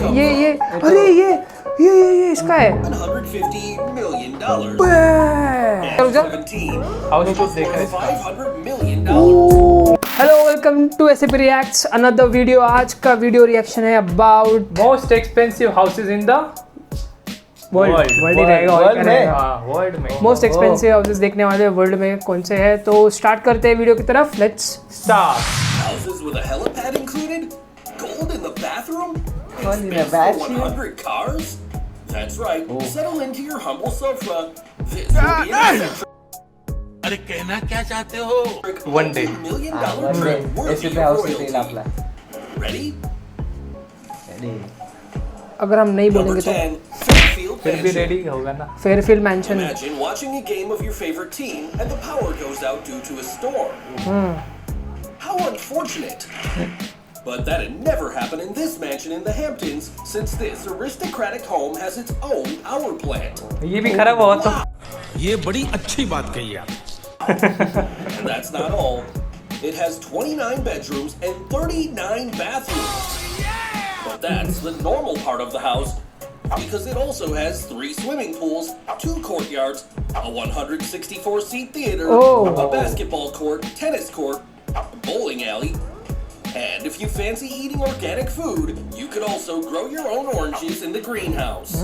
ये अरे ये इसका है $150 million. रुक जा। 17 हाउस टूर देखा है $500 million. Hello welcome to SAP reacts another video. आज का वीडियो रिएक्शन है about most expensive houses in the world ही रहेगा और क्या रहेगा। वर्ल्ड में मोस्ट एक्सपेंसिव हाउसेस देखने वाले वर्ल्ड में कौन से हैं, तो स्टार्ट करते हैं वीडियो की तरफ। Let's start. Houses with a helipad included? Gold in the bathroom? Gold in the Space for bathroom? 100 cars? That's right. Settle into your humble sofa. This will be an eccentric अरे कहना क्या चाहते हो? One day. $1 million trip worthy ऐसे of पे house royalty. देना आपला Ready? अगर हम नहीं Number बोलेंगे तो 10, Fairfield फिर भी Mansion. रेडी होगा ना। Fairfield mention. Imagine watching a game of your favorite team and the power goes out due to a storm. How unfortunate. But that'd never happen in this mansion in the Hamptons, since this aristocratic home has its own power plant. ये भी खराब हुआ तो ये बड़ी अच्छी बात कही आप। And that's not all. It has 29 bedrooms and 39 bathrooms. But that's the normal part of the house, because it also has 3 swimming pools, 2 courtyards, a 164-seat theater, Oh. a basketball court, tennis court, a bowling alley, and if you fancy eating organic food, you could also grow your own oranges in the greenhouse.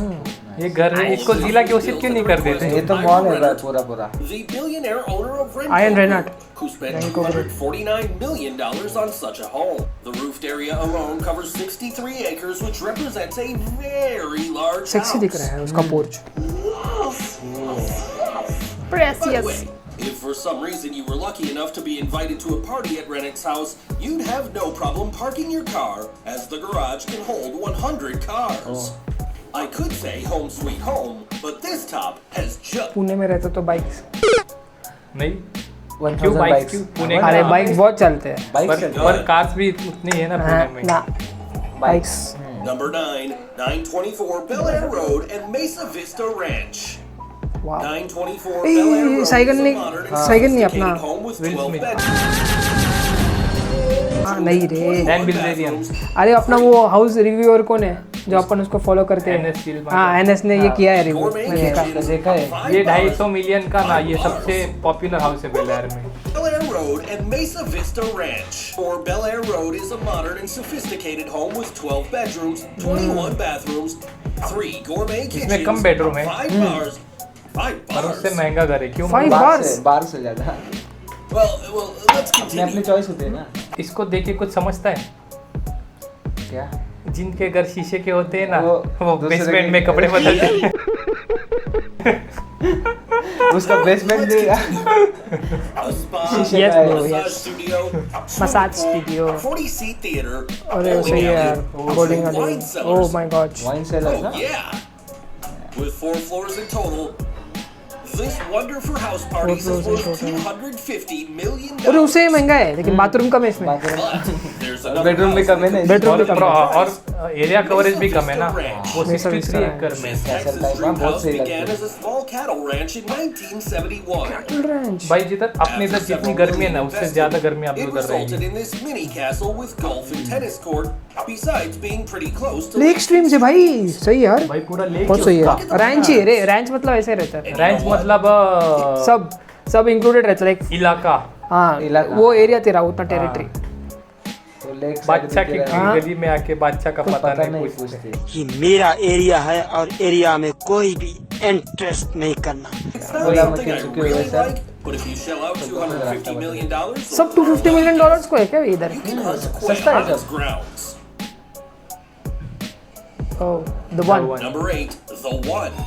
ये घर इसको जिला घोषित क्यों नहीं कर देते? ये तो मॉल है भाई पूरा The billionaire owner of Iron Renko Renat. Group, who spent $249 million on such a home. The roofed area alone covers 63 acres, which represents a very large sexy house. दिख रहा है उसका porch. By the precious. way, if for some reason you were lucky enough to be invited to a party at Rennick's house, you'd have no problem parking your car, as the garage can hold 100 cars. I could say home sweet home, but this top has just Pune में रहते तो bikes, नहीं 1000 क्यों bike bikes क्यों पुणे का? अरे bike बहुत चलते हैं। बाइक्स पर कार्स भी उतनी है ना पुणे में। ना bikes. Number 9, 924 Bel Air Road and Mesa Vista Ranch. वाह 924 ए, Bel Air Road cycle is a नहीं- modern and साइकिल नहीं sophisticated अपना। home with Will 12 Smith. bedrooms. हाँ नहीं रे। 21 Bilzerian. bathrooms, अरे अपना वो हाउस रिव्यूअर कौन है जो अपन उसको फॉलो करते हैं? NS Silva। हाँ NS ने ये किया है रिव्यू। gourmet मैंने देखा। kitchens, देखा है। 5 ये bars, 250 मिलियन का ना, ये सबसे पॉपुलर हाउस है बेल एयर में। Bel Air Road and Mesa Vista Ranch. Or Bel Air Road is a modern and sophisticated home with 12 bedrooms, 21 bathrooms, 3 gourmet kitchens, इसमें कम bedroom है। 5 bars. 5 पर उससे bars. महंगा घर है क्यों? 5 bars? बार से ज्यादा Well, let's अपने अपने continue. चॉइस होते हैं ना इसको देख के कुछ समझता है? क्या जिनके घर शीशे के होते हैं ना, वो दूसरे बेसमेंट के- में कपड़े बदलते हैं। उसका बेसमेंट भी A spa, Yes, a bro, massage yes. studio, Massage swimming pool, studio. 40-seat theater, अरे bowling सही है alley, यार, बॉलिंग wine वाली। cellars. Oh my God. Wine cellar Oh ना yeah! With 4 floors in total, this wonder for house parties is floors in worth total. $250 million. और उससे महंगा है लेकिन बाथरूम कम है इसमें। But there's another बेडरूम भी house कम है ना Bedroom भी कम है। और एरिया कवरेज भी कम है ना, वो Mesa 63 Vista एकड़ में। This Texas type dream बहुत house सही began लगता है। as a small cattle ranch in 1971. Range. भाई जिधर अपने इधर जितनी गर्मी है ना, उससे ज्यादा गर्मी आप It उधर resulted रहेगी। in this mini castle with golf and tennis court, besides being pretty close to lake stream से भाई सही है यार, भाई पूरा लेक बहुत सही है। रैंच ही है रे, रैंच मतलब ऐसे रहता है, रैंच मतलब सब इंक्लूडेड रहता है, लाइक इलाका। हाँ इलाका। वो एरिया तेरा उतना टेरिटरी। तो लेक बादशाह की हाँ। गली में आके बादशाह का पता पता नहीं नहीं पूछते। पूछते कि मेरा एरिया है और एरिया में कोई भी इंटरेस्ट नहीं करना। It's not बोला something I मक्खी चुकी really हुई sir. like, but if you shell out $250 million, सब $250 मिलियन को है क्या इधर? you can hunt quail सस्ता है on its सब। grounds. Oh the one. Number 8, The One.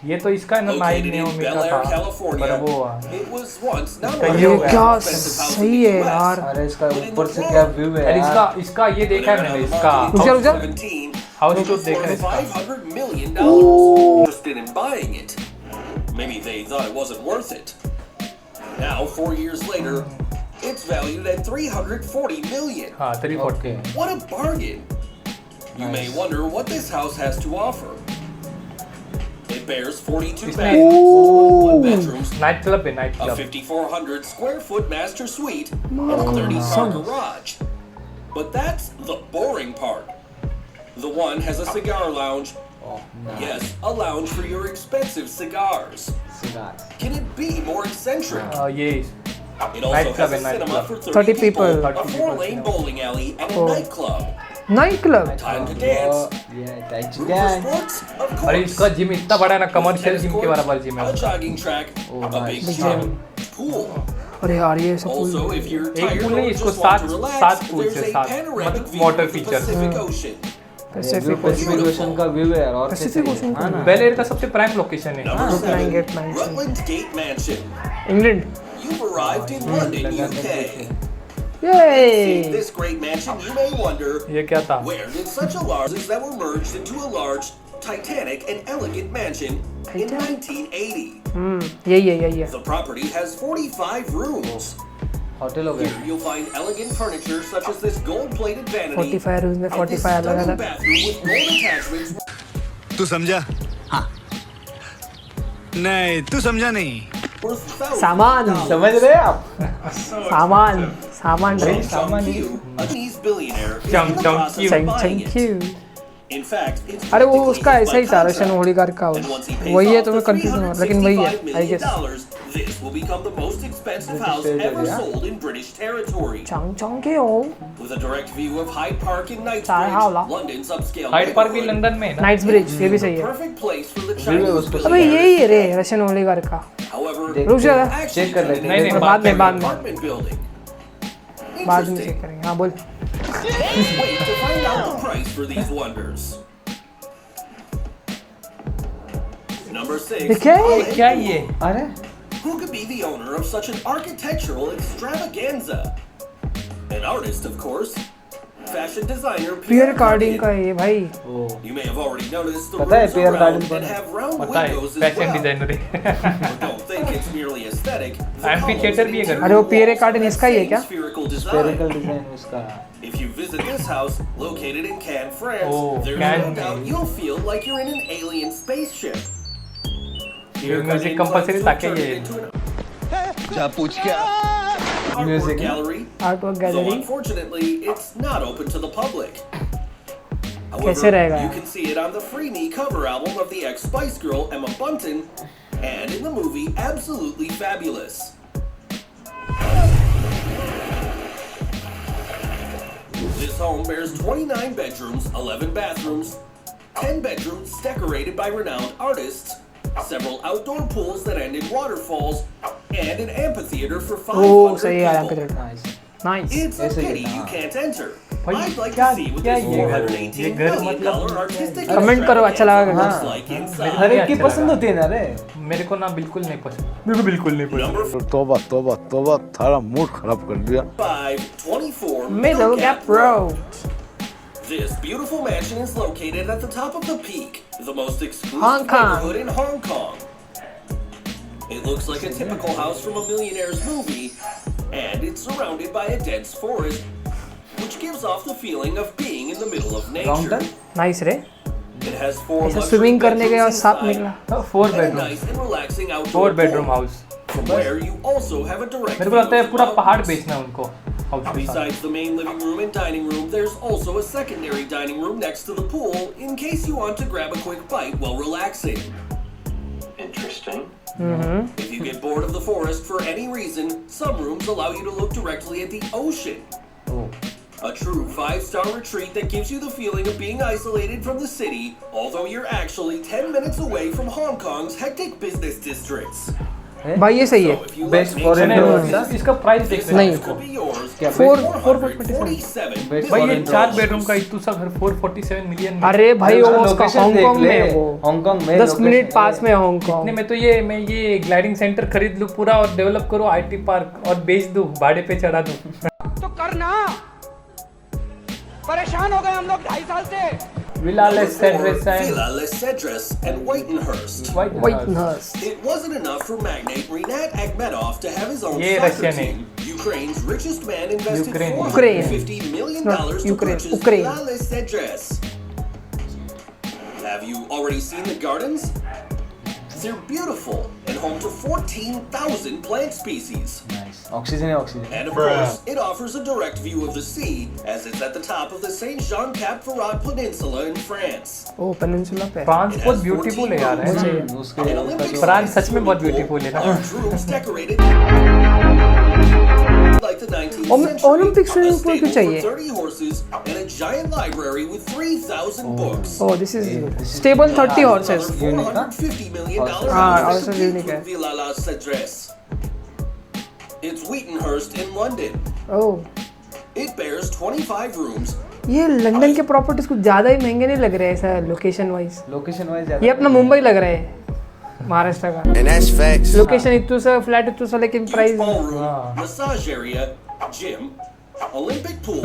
ये तो इसका ना nine Located in Naomi Bel का Air, था, California, पर वो it was once not कहीं only हो the गया। क्या most expensive house in सही the है US, यार। अरे इसका ऊपर से क्या व्यू है और इसका यार इसका ये देखा है मैंने, इसका रुक जा। 17, हाउस टूर देखा है worth इसका। $500 million. Interested in buying it. Maybe they thought it wasn't worth it. Now, 4 years later, it's valued at $340 million. हाँ 340। Okay What a bargain! You may wonder what this house has to offer. It bears 42 इसमें- bedrooms, 1 bedrooms, night club है, night a club. 5,400 square foot master suite, and a 30-car garage. But that's the boring part. The one has a cigar lounge. Oh, nice. Yes, a lounge for your expensive cigars. Cigars. Can it be more eccentric? ये It also Nightclub has a and cinema nightclub. for 30 30 people, people. a 4-lane bowling alley, and a Oh. nightclub. Nightclub. Time to dance. Yeah, that's Room for dance. sports? Of और course. इसका gym इतना बड़ा है ना, commercial Tennis gym के courts, बराबर gym है a jogging track, Oh, a nice. big Gym. pool. अरे यार ये सब Also, cool. if you're एक tired pool or नहीं, इसको just want to सात relax, pools there's है, a सात panoramic मतलब view water of the features. Pacific Ocean. Pacific Pacific Ocean. Ocean का व्यू है यार और Pacific कैसे Ocean हाँ ना बेल एयर का सबसे प्राइम लोकेशन है. Number Brooklyn 7, Gate Mansion. Rutland Gate Mansion. England. You've arrived in London, UK. Seeing Yay. this great mansion, you may wonder, ये क्या था? where did such a large that were merged into a large, titanic, and elegant mansion in 1980? यही है. The property has 45 rooms. Hotel हो गया Here you'll find elegant furniture such as this gold-plated vanity 45 rooms में and this 45 अलग stunning अलग. bathroom with gold attachments तू समझा? हाँ. नहीं, तू समझा नहीं. worth thousands सामान. of dollars. समझ रहे हैं आप सामान रे. Chang Q, a Chinese billionaire, is Chang in the Chang process Q. of Chang buying Chang it. Q. In fact, it's अरे वो practically उसका his ऐसा ही by था contract. रशियन होलीगार्क का. And once he pays वही है off तुम्हें the confusion हो लेकिन वही है $365 I guess. million, this will become the most expensive house territory, ever yeah. sold in British territory. Chang Q. With a direct view of Hyde Park and चाय हावला. Knightsbridge, London's upscale Hyde Park भी neighborhood, London में है ना. Nights bridge ये भी सही है. perfect place for the है Chinese उसको. अबे billionaires. यही है रे रशियन होलीगार्क का. However, देख- रुक जा. actually चेक कर लेते turned नहीं, into नहीं, a बाद में, बाद में. apartment building. बाद में चेक Interesting. करेंगे. हाँ बोल. Wait to find out the price for these wonders. Number 6. दिखे? क्या ये? अरे Who could be the owner of such an architectural extravaganza? An artist, of course. Fashion designer Pierre Cardin का ये भाई. You may have already noticed the पता है rooms Pierre around Cardin कौन and है? have round पता है, windows as fashion well. Designer है. But don't think it's merely aesthetic. The Amphitheater columns भी है and घर. अरे वो interior Pierre walls Cardin have that इसका ही है same क्या? spherical design. स्फेरिकल डिजाइन उसका If you visit this house, located in Cannes, France, Oh, there's Cannes. no doubt you'll feel like you're in an alien spaceship. ये music compulsory ताकि ये जा पूछ क्या? Artwork Music. gallery. Artwork Though gallery. unfortunately, it's not open to the public. कैसे रहेगा you यार? can see it on the Free Me cover album of the ex-Spice Girl Emma Bunton, and in the movie Absolutely Fabulous. This home bears 29 bedrooms, 11 bathrooms, 10 bedrooms decorated by renowned artists, several outdoor pools that end in waterfalls, and an amphitheater for 500 ओह सही है people. Amphitheatre. Nice nice. It's a Yes, pity yeah. you can't enter. भाई, I'd like क्या- to see what क्या this ये घर- $418 ये घर million मतलब- artistic कमेंट करो, अच्छा लगा क्या? looks like inside. हर एक की अच्छा पसंद लगा. होती है ना रे मेरे को ना बिल्कुल नहीं पसंद. मेरे को बिल्कुल नहीं पसंद. Number तोबा तोबा तोबा थारा मूड खराब कर दिया 5, 24 Middle Gap Road. This beautiful mansion is located at the top of the peak, the most exclusive Hong Kong. neighborhood in Hong Kong. It looks like a typical house from a millionaire's movie, and it's surrounded by a dense forest, which gives off the feeling of being in the middle of wrong nature. Turn nice रे. It has 4 ऐसा luxury swimming करने गए और bedrooms सांप inside, निकला. 4 and a bedroom. nice and relaxing outdoor 4 bedroom pool, house. where you also have a direct मेरे को लगता है view पूरा of पहाड़ mountains. बेचना है उनको हाउस के साथ. Besides the main living room and dining room, there's also a secondary dining room next to the pool in case you want to grab a quick bite while relaxing. Interesting. If you get bored of the forest for any reason, some rooms allow you to look directly at the ocean. A true 5-star retreat that gives you the feeling of being isolated from the city, although you're actually 10 minutes away from Hong Kong's hectic business districts. भाई ये सही So है. if you Best like foreign nature, tours, this इसका price देख this रहे नहीं. हैं house could be yours. क्या Four- for 447 Best भाई ये foreign 4 tours. बेडरूम का इतू सा घर 447 मिलियन में. अरे भाई वो उसका लोकेशन हांगकांग देख ले, में है वो. हांगकांग में 10 मिनट लोकेशन पास है. में इतने हांगकांग. में तो मैं ये ग्लाइडिंग सेंटर खरीद लूँ पूरा और डेवलप करूँ आईटी पार्क और बेच दूँ भाड़े पे चढ़ा दूँ. तो करना परेशान हो गए हम लोग 2.5 साल से. Villa Number less 4, address and Villa Les Cedres and Whitenhurst. Whitenhurst. It wasn't enough for magnate Rinat Akhmedov to have his own ये soccer Russian है. team. Ukraine's richest man invested Ukraine. $450 million Not to Ukraine. purchase Ukraine. Villa Les Cedres. Have you already seen the gardens? they're beautiful and home to 14,000 plant species. Nice. Oxygen है oxygen. And of course, it offers a direct view of the sea as it's at the top of the Saint Jean Cap Ferrat Peninsula in France. Oh peninsula पे France बहुत beautiful है यार And उसके Olympic France सच में बहुत beautiful है ना large rooms decorated like the 19th century. Olympic swimming a pool क्यों stable चाहिए? for 30 horses and a giant library with 3,000 books. Oh, this is stable 30 horses. $450 million also to compete unique है. with Villa La Cedresse. It's Wheatonhurst in London. Oh, It bears 25 rooms. ये London के properties कुछ ज्यादा ही महंगे नहीं लग रहे हैं ऐसा लोकेशन वाइज. location wise ये अपना मुंबई लग रहा है महाराष्ट्र का. And that's facts. लोकेशन इतू सा फ्लैट इतू सा लेकिन Huge price ballroom, massage area, gym, Olympic pool.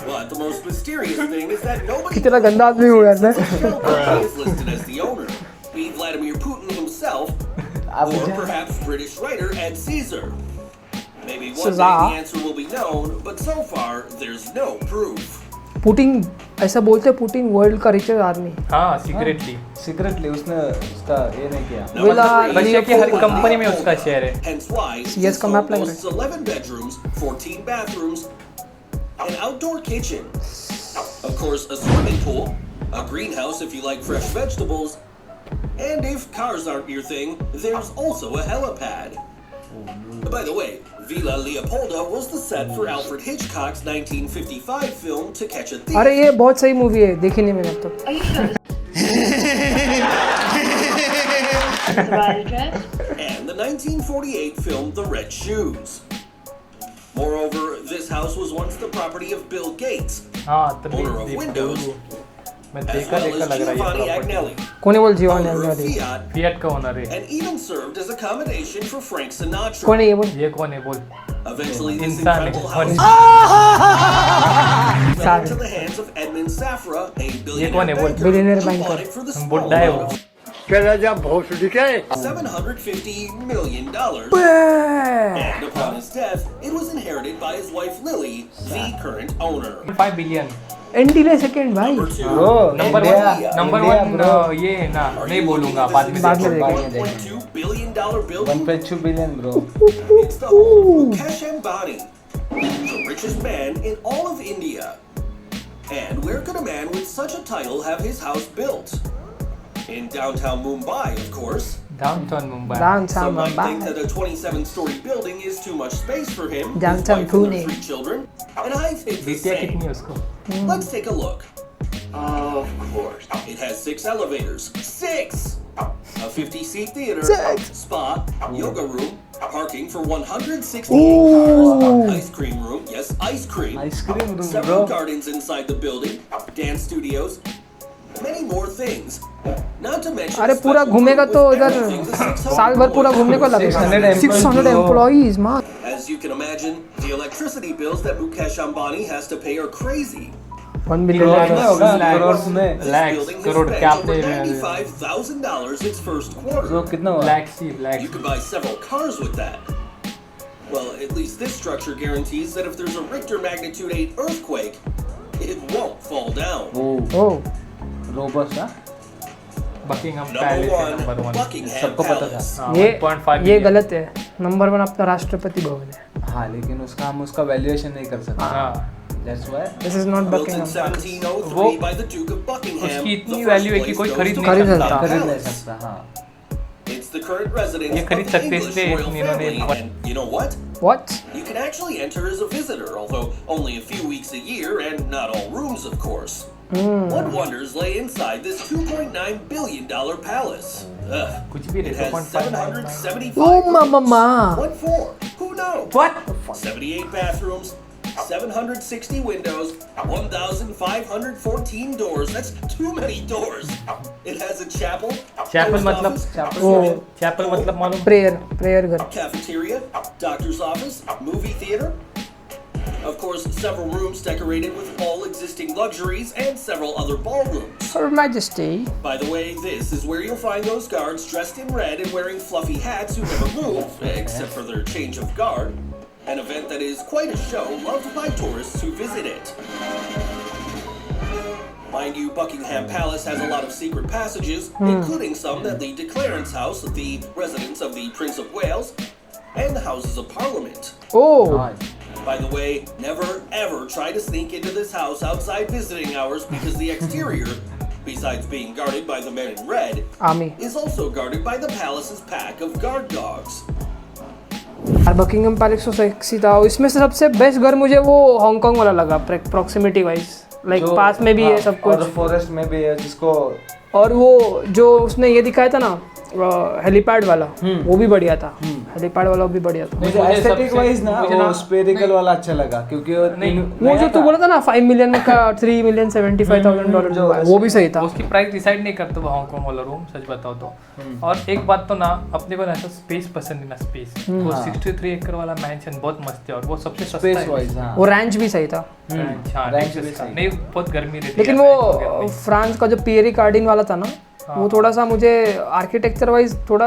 But the most mysterious thing is that nobody कितना गंदा आदमी हूँ यार मैं. shell company is listed as the owner. Be Vladimir Putin himself, or perhaps British writer Ed Caesar. Maybe one day Caesar. the answer will be known, but so far there's no proof. Putin ऐसा बोलते हैं Putin world का richest आदमी. हाँ secretly secretly उसने उसका ये नहीं किया. Number Villa three, रशिया की हर Leopold कंपनी में Leopold. उसका शेयर है Hence why CS this का home map लग रहा boasts 11 bedrooms, 14 bathrooms, an outdoor kitchen, of course a swimming pool, a greenhouse if you like fresh vegetables, and if cars aren't your thing, there's also a helipad. By the way, Villa Leopolda was the set for Alfred Hitchcock's 1955 film To Catch a Thief. अरे ये बहुत सही movie है, देखी नहीं मैंने अब तक. And the 1948 film The Red Shoes. Moreover, this house was once the property of Bill Gates, हाँ owner of तभी Windows, मैं as देखा well as लग रहा है Giovanni ये प्रॉपर्टी Agnelli, कौन है बोल जीवन owner of वाली. Fiat, फिएट का ओनर है and even served as accommodation for Frank Sinatra. कौन है ये बोल. ये कौन है बोल Eventually, this इंसान incredible है house fell into the hands of Edmund Safra, a ये कौन है billionaire बोल banker, Billionaire who banker. bought it for the small बुड्ढा है वो amount of $750 million. And upon his death, it was inherited by his wife Lily, the current owner. 5 billion anti ले second भाई. Number two, Bro, number India, one number India, one bro. ये है ना are नहीं you बोलूंगा looking at बाद में this बाद में देखो। देखेंगे. $1.2 billion building? 1.2 billion bro. It's the home of Mukesh Ambani, the richest man in all of India. And where could a man with such a title have his house built? In downtown Mumbai, of course. Downtown Mumbai dance Some might think हम that a 27-story building is too much space for him, his Downtown wife and their Pune. 3 children, and I think the बीटिया same. कितनी है उसको Let's take a look. Of course. It has 6 elevators. 6! A 50-seat theater, spa, yoga room, parking for 168 cars, ice cream room, yes, ice cream, Ice cream room several bro. gardens inside the building, dance studios, many more things. Not to mention अरे पूरा special घूमेगा room तो with इधर everything the 600 साल भर पूरा घूमने को 600 लगेगा. 600 employees. एम्प्लॉइज मां. As you can imagine, the electricity bills that Mukesh Ambani has to pay are crazy. 1 billion Crores में होगा, Lakhs. crores में. This Lakhs, building crore has क्या spent over आपने $95,000 its first quarter. So कितना हुआ? Black sea You black could buy several cars with that. Well, at least this structure guarantees that if there's a Richter magnitude 8 earthquake, it won't fall down. Oh, oh robust हाँ? Buckingham Number palace है 1, number 1 Buckingham सबको पता था. Palace. हाँ, ये 1.5 ये billion. गलत है. नंबर 1 अपना राष्ट्रपति भवन है. हाँ लेकिन उसका हम उसका वैल्यूएशन नहीं कर सकते. हाँ That's why. This is not Built in Buckingham palace. 1703 वो- by the Duke of Buckingham. उसकी इतनी the first value है कि place कोई goes खरीद to नहीं Buckingham सकता. खरीद नहीं Palace. सकता हाँ. It's the current residence ये of खरीद the सकते English इसलिए royal इन्होंने- family. And you know what? What? You can actually enter as a visitor, although only a few weeks a year and not all rooms, of course. What wonders lay inside this $2.9 billion palace? Ugh. कुछ भी It रे has 2.5 775 oh mama. What for? Who knows? What? 78 bathrooms, 760 windows, 1,514 doors. That's too many doors. It has a chapel, chapel post मतलब office, oh chapel मतलब मालूम prayer घर. cafeteria, doctor's office, movie theater. Of course, several rooms decorated with all existing luxuries and several other ballrooms. Her Majesty. By the way, this is where you'll find those guards dressed in red and wearing fluffy hats who never move, except for their change of guard. An event that is quite a show, loved by tourists who visit it. Mind you, Buckingham Palace has a lot of secret passages, including some that lead to Clarence House, the residence of the Prince of Wales, and the Houses of Parliament. Oh, By the way, never ever try to sneak into this house outside visiting hours because the exterior, besides being guarded by the men in red, army is also guarded by the palace's pack of guard dogs. यार Buckingham palace तो sexy था। इसमें से सबसे best घर मुझे वो Hong Kong वाला लगा, प्रॉक्सिमिटी वाइज, लाइक पास में भी है सब कुछ, और फॉरेस्ट में भी है जिसको, और वो जो उसने ये दिखाया था ना हेलीपैड वाला, वो भी बढ़िया था। हेलीपैड वाला भी बढ़िया था। मुझे एस्थेटिक वाइज ना वो स्पेरिकल वाला अच्छा लगा, क्योंकि वो जो तू बोला था ना 5 मिलियन का $3,75,000 वो भी सही था। उसकी प्राइस डिसाइड नहीं करते वो हांगकांग वाला रूम, सच बताओ तो। और एक बात तो ना, अपने को ना ऐसा स्पेस पसंद है ना, स्पेस। वो 63 एकड़ वाला मैंशन बहुत मस्त है, और वो सबसे सस्ता स्पेस है। वाइज। हां, वो रैंच भी सही था, रैंच भी सही। नहीं, बहुत गर्मी रहती है। लेकिन वो फ्रांस का जो पियरी कार्डिन वाला था ना, वो थोड़ा सा मुझे आर्किटेक्चर वाइज थोड़ा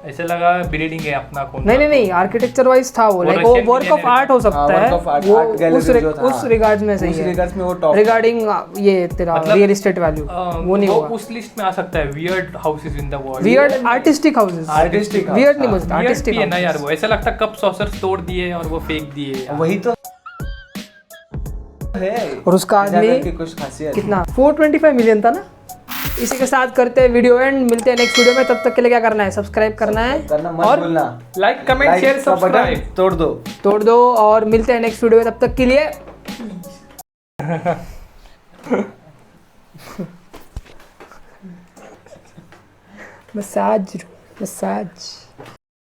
ऐसे लगा बिल्डिंग है अपना कौन। नहीं आर्किटेक्चर वाइज था वो, लाइक वो वर्क ऑफ आर्ट हो सकता है, वो उस रिगार्ड्स में सही है, रिगार्डिंग ये तेरा रियल एस्टेट वैल्यू वो नहीं होगा। उस लिस्ट में आ सकता है weird houses in the world, weird artistic houses, weird नहीं मुझे आर्टिस्टिक है ना यार। वो ऐसा लगता कप सॉसर्स तोड़ दिए और वो फेंक दिए, वही तो है। और उसका आदमी कुछ खासियत कितना 425 मिलियन था ना। इसी के साथ करते हैं वीडियो एंड, मिलते हैं नेक्स्ट वीडियो में। तब तक के लिए क्या करना है, सब्सक्राइब करना है और लाइक कमेंट शेयर सब्सक्राइब तोड़ दो और मिलते हैं नेक्स्ट वीडियो में। तब तक के लिए मसाज।